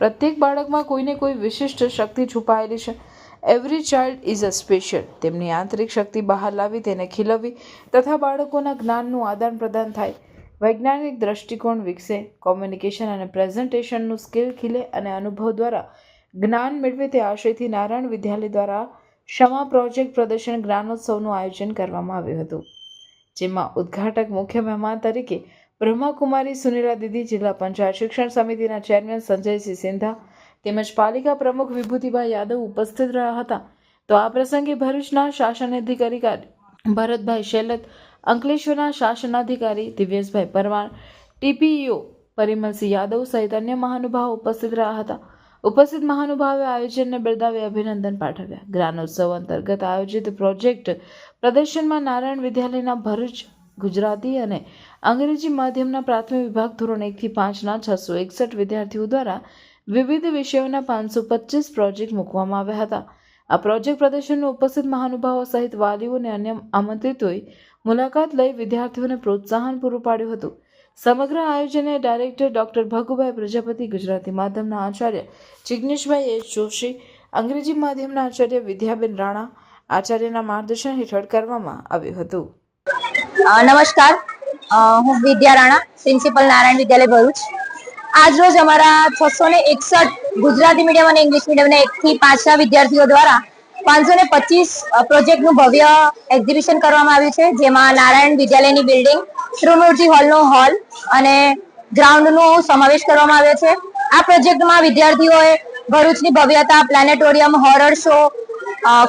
પ્રત્યેક બાળકમાં કોઈને કોઈ વિશિષ્ટ શક્તિ છુપાયેલી છે. Every child is a special. તેમની આંતરિક શક્તિ બહાર લાવી તેને ખીલવવી તથા બાળકોના જ્ઞાનનું આદાન પ્રદાન થાય, વૈજ્ઞાનિક દ્રષ્ટિકોણ વિકસે, કોમ્યુનિકેશન અને પ્રેઝન્ટેશનનું સ્કિલ ખીલે અને અનુભવ દ્વારા જ્ઞાન મેળવે તે આશયથી નારાયણ વિદ્યાલય દ્વારા ક્ષમા પ્રોજેક્ટ પ્રદર્શન જ્ઞાનોત્સવનું આયોજન કરવામાં આવ્યું હતું, જેમાં ઉદ્ઘાટક મુખ્ય મહેમાન તરીકે બ્રહ્માકુમારી સુનીલા દીદી, જિલ્લા પંચાયત શિક્ષણ સમિતિના ચેરમેન સંજયસિંહ સિંધા તેમજ પાલિકા પ્રમુખ વિભૂતિભાઈ યાદવ ઉપસ્થિત રહ્યા હતા. તો આ પ્રસંગે ભરૂચના શાસનાધિકારી ભરતભાઈ શેલત, અંકલેશ્વરના શાસનાધિકારી દિવ્યેશભાઈ પરમાર, ટીપીઈઓ પરિમલસિંહ યાદવ સહિત અન્ય મહાનુભાવો ઉપસ્થિત રહ્યા હતા. ઉપસ્થિત મહાનુભાવે આયોજનને બિરદાવી અભિનંદન પાઠવ્યા. જ્ઞાનોત્સવ અંતર્ગત આયોજિત પ્રોજેક્ટ પ્રદર્શનમાં નારાયણ વિદ્યાલયના ભરૂચ ગુજરાતી અને અંગ્રેજી માધ્યમના પ્રાથમિક વિભાગ ધોરણ 1 થી 5ના 661 વિદ્યાર્થીઓ દ્વારા વિવિધ વિષયોના 525 પ્રોજેક્ટ મૂકવામાં આવ્યા હતા. આ પ્રોજેક્ટ પ્રદર્શનનું ઉપસ્થિત મહાનુભાવો સહિત વાલીઓ અને અન્ય આમંત્રિતોએ મુલાકાત લઈ વિદ્યાર્થીઓને પ્રોત્સાહન પૂરું પાડ્યું હતું. સમગ્ર આયોજને ડાયરેક્ટર ડોક્ટર ભગુભાઈ પ્રજાપતિ, ગુજરાતી માધ્યમના આચાર્ય જિગ્નેશભાઈ એચ જોશી, અંગ્રેજી માધ્યમના આચાર્ય વિદ્યાબેન રાણા આચાર્યના માર્ગદર્શન હેઠળ કરવામાં આવ્યું હતું. નમસ્કાર, હું વિદ્યા રાણા, પ્રિન્સિપલ નારાયણ વિદ્યાલય ભરૂચ. આજ રોજ અમારા 661 ગુજરાતી મીડિયમ અને ઇંગ્લિશ મીડિયમના 1 થી 5ના વિદ્યાર્થીઓ દ્વારા 525 પ્રોજેક્ટનું ભવ્ય એક્ઝિબિશન કરવામાં આવ્યું છે, જેમાં નારાયણ વિદ્યાલયની બિલ્ડિંગ, ત્રિમૂર્તિ હોલનો હોલ અને ગ્રાઉન્ડનો સમાવેશ કરવામાં આવ્યો છે. આ પ્રોજેક્ટમાં વિદ્યાર્થીઓએ ભરૂચની ભવ્યતા, planetarium, horror show,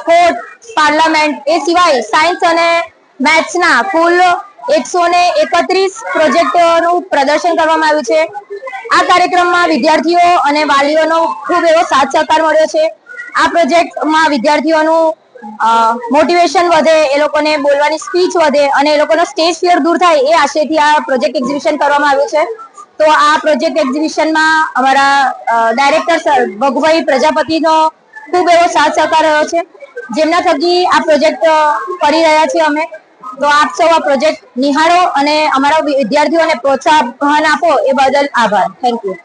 court, parliament, એ સિવાય સાયન્સ અને મેથ્સના કુલ 131 પ્રોજેક્ટોનું પ્રદર્શન કરવામાં આવ્યું છે. આ કાર્યક્રમમાં વિદ્યાર્થીઓ અને વાલીઓનો ખૂબ એવો સાથ સહકાર મળ્યો છે. આ પ્રોજેક્ટમાં વિદ્યાર્થીઓનું મોટિવેશન વધે, એ લોકોને બોલવાની સ્પીચ વધે અને એ લોકોનો સ્ટેજ ફિયર દૂર થાય, એ આશયથી આ પ્રોજેક્ટ એક્ઝિબિશન કરવામાં આવ્યું છે. તો આ પ્રોજેક્ટ એક્ઝિબિશનમાં અમારા ડાયરેક્ટર સર ભગુભાઈ પ્રજાપતિનો ખૂબ એવો સાથ સહકાર રહ્યો છે, જેમના થકી આ પ્રોજેક્ટ કરી રહ્યા છીએ અમે. તો આપ સૌ આ પ્રોજેક્ટ નિહાળો અને અમારા વિદ્યાર્થીઓને પ્રોત્સાહન આપો, એ બદલ આભાર. Thank you.